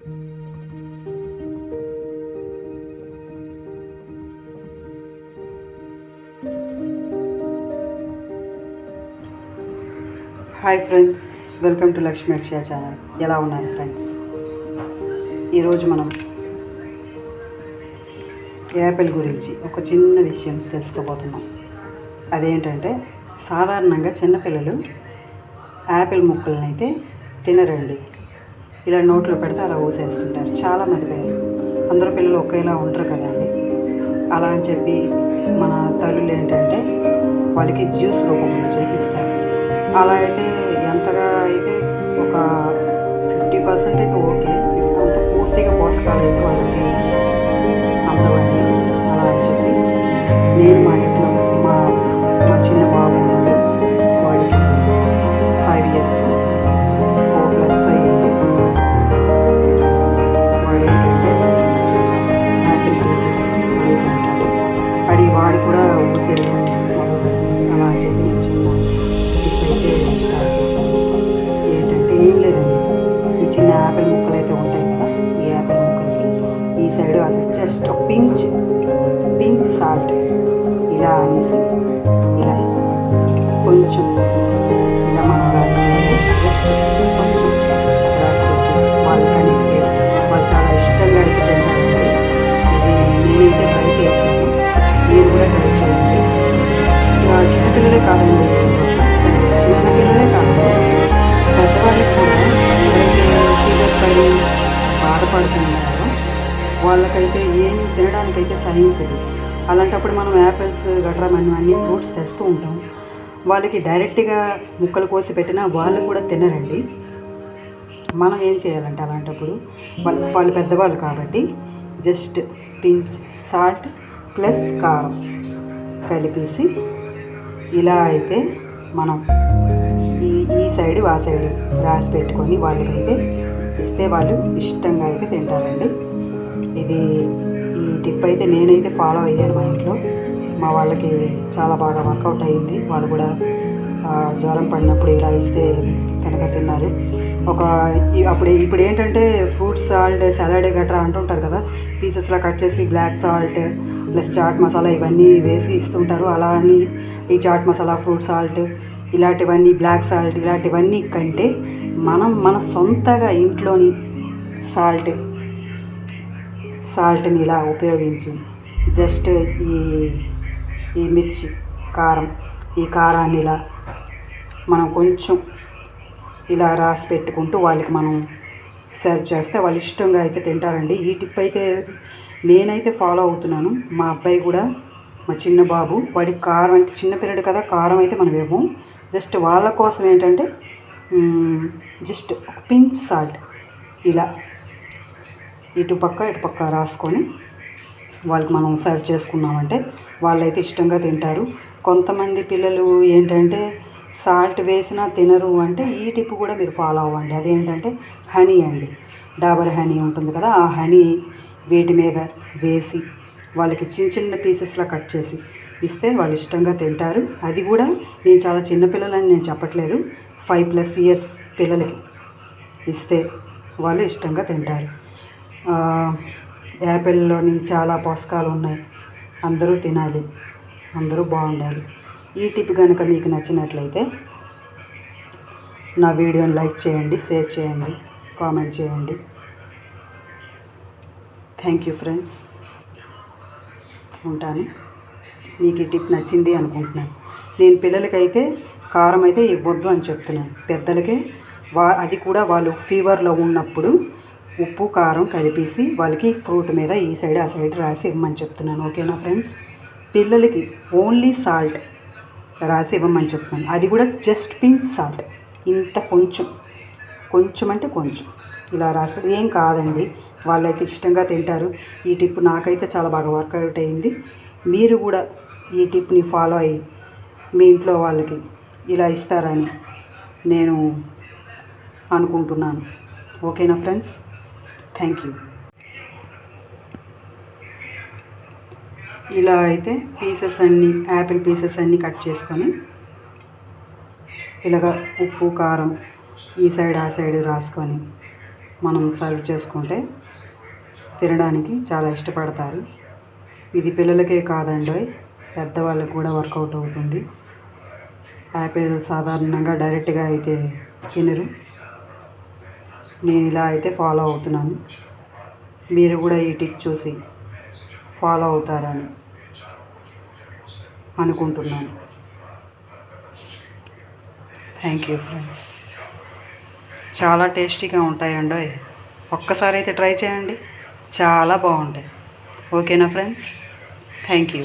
Hi friends, welcome to Lakshmi Akshaya channel. ఎలా ఉన్నారు friends? ఈరోజు మనం యాపిల్ గురించి ఒక చిన్న విషయం తెలుసుకోబోతున్నాం. అదేంటంటే, సాధారణంగా చిన్నపిల్లలు యాపిల్ ముక్కలను అయితే తినరండి. ఇలా నోట్లో పెడితే అలా ఊసేస్తుంటారు చాలామంది పిల్లలు. అందరూ పిల్లలు ఒకేలా ఉండరు కదండి. అలా అని చెప్పి మన తల్లులు ఏంటంటే వాళ్ళకి జ్యూస్ రూపంలో చేసి ఇస్తారు. అలా అయితే ఎంతగా అయితే ఒక 50% అయితే ఓకే, అంత పూర్తిగా పోషకాలు అయితే వాళ్ళకి అందవండి. అలా అని చెప్పి నేను మా ఇంట్లో మా మా చిన్న బాబు ఉన్నాడు, వాడికి 5 years 4+ అయ్యింది. వాడు ఏంటంటే యాపిల్ పీసెస్ అడుగుతుంటాడు. వాడు కూడా ఊసేది అలా అని చెప్పి చిన్న ఇప్పుడైతే స్టార్ట్ చేశాను. ఏంటంటే ఏం లేదండి, ఈ చిన్న యాపిల్ ముక్కలు అయితే ఉంటాయి కదా, ఈ యాపిల్ ముక్కలకి ఈ సైడ్ అసలు జస్ట్ పించ్ సాల్ట్ ఇలా అనేసి ఇలా కొంచెం ఇలా మనం రాసుకుంటే జస్ట్ కొంచెం రాసుకుంటే వాళ్ళు కనిస్తే వాళ్ళు చాలా ఇష్టంగా అయితే తింటారండి. ఇది నేనైతే ట్రై చేశాను, మీరు కూడా ట్రై చేయండి. చిన్నపిల్లలే కాదండి, చిన్నపిల్లలే కాదండి, పెద్దవాళ్ళకి కూడా ఎవరైతే ఫీవర్ పడి బాధపడుతున్నారో వాళ్ళకైతే ఏమీ తినడానికైతే సహించదు. అలాంటప్పుడు మనం యాపిల్స్ గట్రా మనం అన్ని ఫ్రూట్స్ తెస్తూ ఉంటాం. వాళ్ళకి డైరెక్ట్గా ముక్కలు కోసి పెట్టినా వాళ్ళు కూడా తినరండి. మనం ఏం చేయాలంటే అలాంటప్పుడు వాళ్ళు పెద్దవాళ్ళు కాబట్టి జస్ట్ పించ్ సాల్ట్ ప్లస్ కారం కలిపేసి ఇలా అయితే మనం ఈ సైడు ఆ సైడు రాసి పెట్టుకొని వాళ్ళకైతే ఇస్తే వాళ్ళు ఇష్టంగా అయితే తింటారండి. ఈ టిప్ అయితే నేనైతే ఫాలో అయ్యాను మా ఇంట్లో. మా వాళ్ళకి చాలా బాగా వర్కౌట్ అయ్యింది. వాళ్ళు కూడా జ్వరం పడినప్పుడు ఇలా ఇస్తే కనుక తిన్నారు. ఇప్పుడు ఏంటంటే ఫ్రూట్ సాల్ట్ సలాడ్ గట్రా అంటుంటారు కదా, పీసెస్లా కట్ చేసి black salt plus chaat masala ఇవన్నీ వేసి ఇస్తుంటారు. అలా అని ఈ చాట్ మసాలా, ఫ్రూట్ సాల్ట్ ఇలాంటివన్నీ, బ్లాక్ సాల్ట్ ఇలాంటివన్నీ కంటే మనం మన సొంతగా ఇంట్లోని సాల్ట్ని ఇలా ఉపయోగించి జస్ట్ ఈ మిర్చి ఈ కారాన్ని ఇలా మనం కొంచెం ఇలా రాసి పెట్టుకుంటూ వాళ్ళకి మనం సర్వ్ చేస్తే వాళ్ళు ఇష్టంగా అయితే తింటారండి. ఈ టిప్ అయితే నేనైతే ఫాలో అవుతున్నాను. మా అబ్బాయి కూడా, మా చిన్న బాబు, వాడికి కారం అంటే చిన్నపిల్లడు కదా, కారం అయితే మనం ఇవ్వం. జస్ట్ వాళ్ళ కోసం ఏంటంటే జస్ట్ ఒక పించ్ సాల్ట్ ఇలా ఇటు పక్క రాసుకొని వాళ్ళకి మనం సర్వ్ చేసుకున్నామంటే వాళ్ళైతే ఇష్టంగా తింటారు. కొంతమంది పిల్లలు ఏంటంటే సాల్ట్ వేసినా తినరు అంటే ఈ టిప్ కూడా మీరు ఫాలో అవ్వండి. అదేంటంటే హనీ అండి, డాబర్ హనీ ఉంటుంది కదా, ఆ హనీ వీటి మీద వేసి వాళ్ళకి చిన్న పీసెస్లా కట్ చేసి ఇస్తే వాళ్ళు ఇష్టంగా తింటారు. అది కూడా నేను చాలా చిన్నపిల్లలని నేను చెప్పట్లేదు, 5+ years పిల్లలకి ఇస్తే వాళ్ళు ఇష్టంగా తింటారు. యాపిల్లోని చాలా పోషకాలు ఉన్నాయి, అందరూ తినాలి, అందరూ బాగుండాలి. ఈ టిప్ కనుక మీకు నచ్చినట్లయితే నా వీడియోని లైక్ చేయండి, షేర్ చేయండి, కామెంట్ చేయండి. థ్యాంక్ యూ ఫ్రెండ్స్, ఉంటాను. మీకు ఈ టిప్ నచ్చింది అనుకుంటున్నాను. నేను పిల్లలకైతే కారం అయితే ఇవ్వద్దు అని చెప్తున్నాను. పెద్దలకే అది కూడా వాళ్ళు ఫీవర్లో ఉన్నప్పుడు ఉప్పు కారం కలిపేసి వాళ్ళకి ఫ్రూట్ మీద ఈ సైడ్ ఆ సైడ్ రాసి ఇవ్వమని చెప్తున్నాను. ఓకేనా ఫ్రెండ్స్? పిల్లలకి ఓన్లీ సాల్ట్ రాసి ఇవ్వమని చెప్తున్నాను. అది కూడా జస్ట్ పించ్ సాల్ట్, ఇంత కొంచెం అంటే కొంచెం ఇలా రాసి ఏం కాదండి, వాళ్ళైతే ఇష్టంగా తింటారు. ఈ టిప్ నాకైతే చాలా బాగా వర్కౌట్ అయింది. మీరు కూడా ఈ టిప్ని ఫాలో అయ్యి మీ ఇంట్లో వాళ్ళకి ఇలా ఇస్తారని నేను అనుకుంటున్నాను. ఓకేనా ఫ్రెండ్స్? Thank you. ఇలా అయితే యాపిల్ పీసెస్ అన్నీ కట్ చేసుకొని ఇలాగ ఉప్పు కారం ఈ సైడ్ ఆ సైడ్ రాసుకొని మనం సర్వ్ చేసుకుంటే తినడానికి చాలా ఇష్టపడతారు. ఇది పిల్లలకే కాదండి, పెద్దవాళ్ళకి కూడా వర్కౌట్ అవుతుంది. యాపిల్ సాధారణంగా డైరెక్ట్గా అయితే తినరు. నేను ఇలా అయితే ఫాలో అవుతున్నాను. మీరు కూడా ఈ టిప్ చూసి ఫాలో అవుతారని అనుకుంటున్నాను. Thank you friends. చాలా టేస్టీగా ఉంటాయండి. ఒక్కసారి అయితే ట్రై చేయండి, చాలా బాగుంటాయి. ఓకేనా ఫ్రెండ్స్? Thank you.